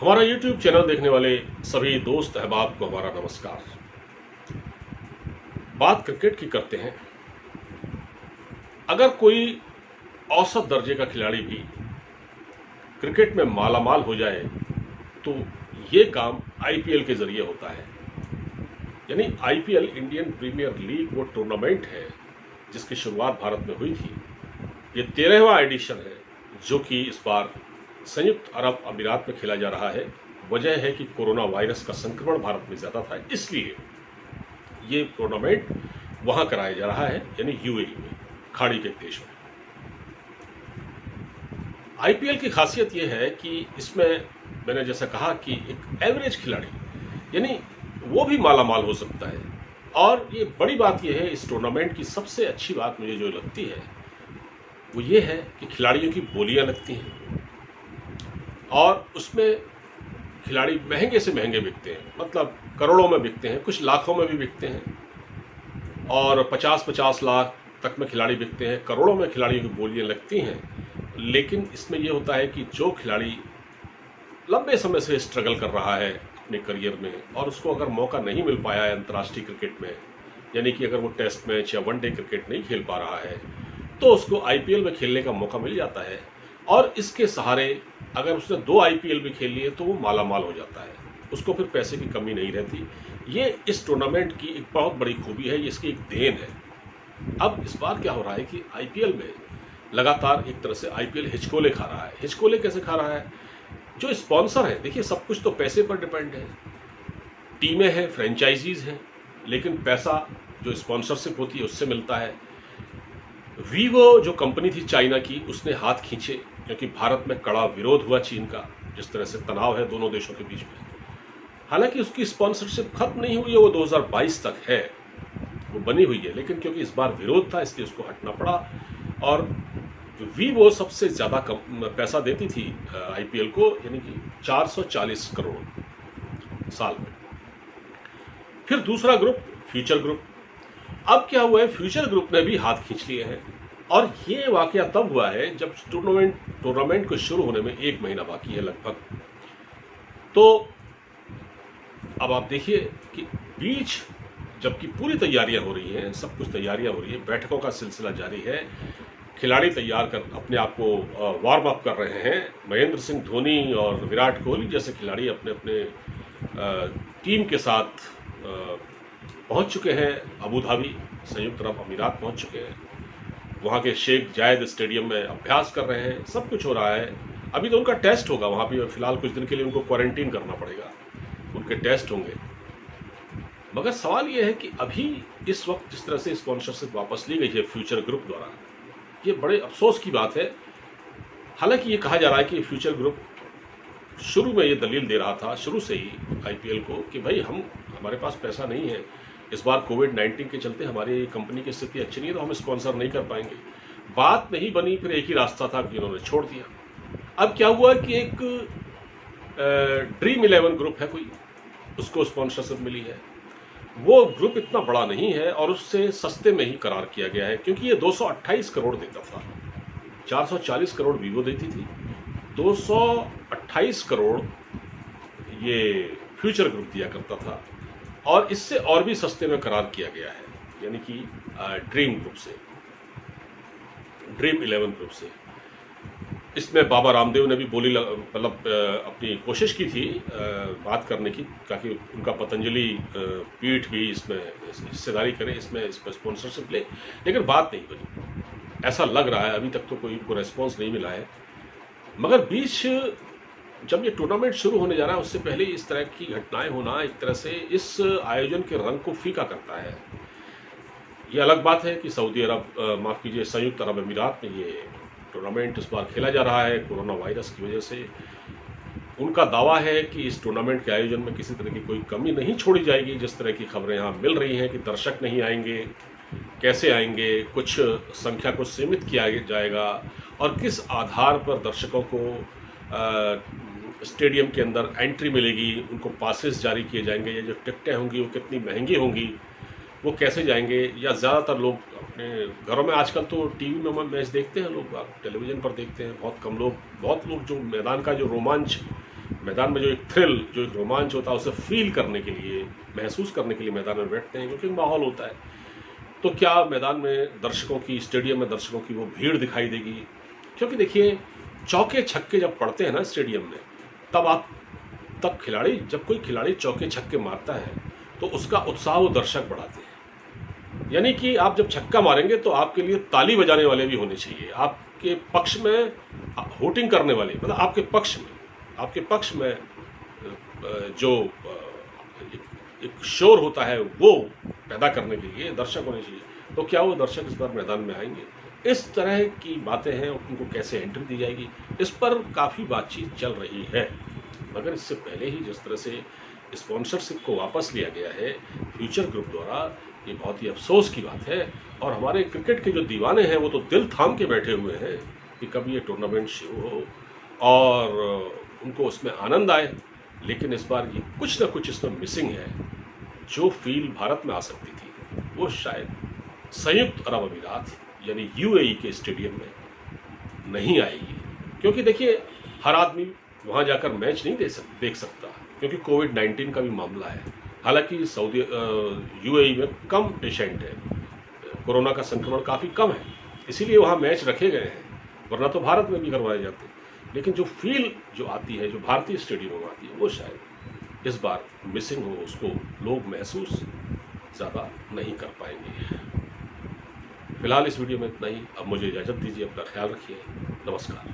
हमारा YouTube channel देखने वाले सभी दोस्त अहबाब को हमारा नमस्कार। बात क्रिकेट की करते हैं। अगर कोई औसत दर्जे का खिलाड़ी भी क्रिकेट में मालामाल हो जाए तो ये काम IPL के जरिए होता है। यानी IPL इंडियन प्रीमियर लीग वो टूर्नामेंट है जिसकी शुरुआत भारत में हुई थी। ये 13वां एडिशन है जो कि इस बार संयुक्त अरब अमीरात में खेला जा रहा है। वजह है कि कोरोना वायरस का संक्रमण भारत में ज़्यादा था, इसलिए ये टूर्नामेंट वहाँ कराया जा रहा है, यानी UAE में, खाड़ी के देश में। IPL की खासियत ये है कि इसमें मैंने जैसा कहा कि एक एवरेज खिलाड़ी यानी वो भी मालामाल हो सकता है। और ये बड़ी बात ये है, इस टूर्नामेंट की सबसे अच्छी बात मुझे जो लगती है वो ये है कि खिलाड़ियों की बोलियां लगती हैं और उसमें खिलाड़ी महंगे से महंगे बिकते हैं, मतलब करोड़ों में बिकते हैं, कुछ लाखों में भी बिकते हैं और 50-50 लाख तक में खिलाड़ी बिकते हैं। करोड़ों में खिलाड़ियों की बोलियां लगती हैं। लेकिन इसमें यह होता है कि जो खिलाड़ी लंबे समय से स्ट्रगल कर रहा है अपने करियर में और उसको अगर मौका नहीं मिल पाया है अंतर्राष्ट्रीय क्रिकेट में, यानी कि अगर वो टेस्ट मैच या वनडे क्रिकेट नहीं खेल पा रहा है, तो उसको IPL में खेलने का मौका मिल जाता है और इसके सहारे अगर उसने 2 IPL भी खेल लिए तो वो मालामाल हो जाता है, उसको फिर पैसे की कमी नहीं रहती। ये इस टूर्नामेंट की एक बहुत बड़ी खूबी है, ये इसकी एक देन है। अब इस बार क्या हो रहा है कि IPL में लगातार एक तरह से IPL हिचकोले खा रहा है। हिचकोले कैसे खा रहा है? जो स्पॉन्सर है, देखिए सब कुछ तो पैसे पर डिपेंड है, टीमें हैं, फ्रेंचाइजीज हैं, लेकिन पैसा जो स्पॉन्सरशिप होती है उससे मिलता है। वीवो जो कंपनी थी चाइना की, उसने हाथ खींचे क्योंकि भारत में कड़ा विरोध हुआ चीन का, जिस तरह से तनाव है दोनों देशों के बीच में। हालांकि उसकी स्पॉन्सरशिप खत्म नहीं हुई है, वो 2022 तक है, वो बनी हुई है, लेकिन क्योंकि इस बार विरोध था इसलिए उसको हटना पड़ा। और वीवो सबसे ज़्यादा पैसा देती थी IPL को, यानी कि 440 करोड़ साल में। फिर दूसरा ग्रुप फ्यूचर ग्रुप। अब क्या हुआ है, फ्यूचर ग्रुप ने भी हाथ खींच लिए हैं और ये वाकया तब हुआ है जब टूर्नामेंट को शुरू होने में 1 महीना बाकी है लगभग। तो अब आप देखिए कि बीच जबकि पूरी तैयारियां हो रही हैं, सब कुछ तैयारियां हो रही है, बैठकों का सिलसिला जारी है, खिलाड़ी तैयार कर अपने आप को वार्म अप कर रहे हैं। महेंद्र सिंह धोनी और विराट कोहली जैसे खिलाड़ी अपने अपने टीम के साथ पहुंच चुके हैं। अबू धाबी, संयुक्त अरब अमीरात पहुंच चुके हैं। वहां के शेख जायद स्टेडियम में अभ्यास कर रहे हैं, सब कुछ हो रहा है। अभी तो उनका टेस्ट होगा वहां भी, फिलहाल कुछ दिन के लिए उनको क्वारंटीन करना पड़ेगा, उनके टेस्ट होंगे। मगर सवाल यह है कि अभी इस वक्त जिस तरह से स्पॉन्सरशिप वापस ली गई है फ्यूचर ग्रुप द्वारा, ये बड़े अफसोस की बात है। हालांकि ये कहा जा रहा है कि फ्यूचर ग्रुप शुरू में ये दलील दे रहा था, शुरू से ही IPL को, कि भाई हमारे पास पैसा नहीं है, इस बार कोविड-19 के चलते हमारी कंपनी की स्थिति अच्छी नहीं है, तो हम स्पॉन्सर नहीं कर पाएंगे। बात नहीं बनी, फिर एक ही रास्ता था कि उन्होंने छोड़ दिया। अब क्या हुआ कि एक ड्रीम 11 ग्रुप है कोई, उसको स्पॉन्सरशिप मिली है। वो ग्रुप इतना बड़ा नहीं है और उससे सस्ते में ही करार किया गया है, क्योंकि ये 228 करोड़ देता था। 440 करोड़ वीवो देती थी, 228 करोड़ ये फ्यूचर ग्रुप दिया करता था और इससे और भी सस्ते में करार किया गया है, यानी कि ड्रीम ग्रुप से, ड्रीम 11 ग्रुप से। इसमें बाबा रामदेव ने भी बोली मतलब अपनी कोशिश की थी बात करने की, ताकि उनका पतंजलि पीठ भी इसमें हिस्सेदारी करे, इसमें स्पॉन्सरशिप ले, लेकिन बात नहीं बनी। ऐसा लग रहा है, अभी तक तो कोई उनको रेस्पॉन्स नहीं मिला है। मगर बीच जब ये टूर्नामेंट शुरू होने जा रहा है उससे पहले इस तरह की घटनाएं होना एक तरह से इस आयोजन के रंग को फीका करता है। ये अलग बात है कि सऊदी अरब, माफ़ कीजिए, संयुक्त अरब अमीरात में ये टूर्नामेंट इस बार खेला जा रहा है कोरोना वायरस की वजह से। उनका दावा है कि इस टूर्नामेंट के आयोजन में किसी तरह की कोई कमी नहीं छोड़ी जाएगी। जिस तरह की खबरें यहाँ मिल रही हैं कि दर्शक नहीं आएंगे, कैसे आएंगे, कुछ संख्या को सीमित किया जाएगा और किस आधार पर दर्शकों को स्टेडियम के अंदर एंट्री मिलेगी, उनको पासेस जारी किए जाएंगे, या जो टिकटें होंगी वो कितनी महंगी होंगी, वो कैसे जाएंगे, या ज़्यादातर लोग अपने घरों में, आजकल तो टीवी में मैच देखते हैं लोग, टेलीविज़न पर देखते हैं, बहुत कम लोग, बहुत लोग जो मैदान का जो रोमांच मैदान में जो एक थ्रिल, जो एक रोमांच होता है, उसे फील करने के लिए, महसूस करने के लिए मैदान में बैठते हैं, क्योंकि माहौल होता है। तो क्या मैदान में दर्शकों की, स्टेडियम में दर्शकों की वो भीड़ दिखाई देगी? क्योंकि देखिए, चौके छक्के जब पड़ते हैं ना स्टेडियम में, तब खिलाड़ी, जब कोई खिलाड़ी चौके छक्के मारता है तो उसका उत्साह वो दर्शक बढ़ाते हैं। यानी कि आप जब छक्का मारेंगे तो आपके लिए ताली बजाने वाले भी होने चाहिए, आपके पक्ष में होटिंग करने वाले, मतलब आपके पक्ष में जो एक शोर होता है वो पैदा करने के लिए दर्शक होने चाहिए। तो क्या वो दर्शक इस बार मैदान में आएंगे? इस तरह की बातें हैं, उनको कैसे एंट्री दी जाएगी, इस पर काफ़ी बातचीत चल रही है। मगर इससे पहले ही जिस तरह से स्पॉन्सरशिप को वापस लिया गया है फ्यूचर ग्रुप द्वारा, ये बहुत ही अफसोस की बात है। और हमारे क्रिकेट के जो दीवाने हैं वो तो दिल थाम के बैठे हुए हैं कि कब ये टूर्नामेंट शुरू हो और उनको उसमें आनंद आए। लेकिन इस बार ये कुछ ना कुछ इसमें मिसिंग है। जो फील भारत में आ सकती थी वो शायद संयुक्त अरब अमीरात यानी यूएई के स्टेडियम में नहीं आएगी। क्योंकि देखिए, हर आदमी वहाँ जाकर मैच नहीं देख सकता, क्योंकि कोविड-19 का भी मामला है। हालांकि सऊदी यूएई में कम पेशेंट है, कोरोना का संक्रमण काफ़ी कम है, इसीलिए वहाँ मैच रखे गए हैं, वरना तो भारत में भी करवाए जाते। लेकिन जो फील जो आती है, जो भारतीय स्टेडियमों में आती है, वो शायद इस बार मिसिंग हो, उसको लोग महसूस ज़्यादा नहीं कर पाएंगे। फिलहाल इस वीडियो में इतना ही। अब मुझे इजाज़त दीजिए, अपना ख्याल रखिए, नमस्कार।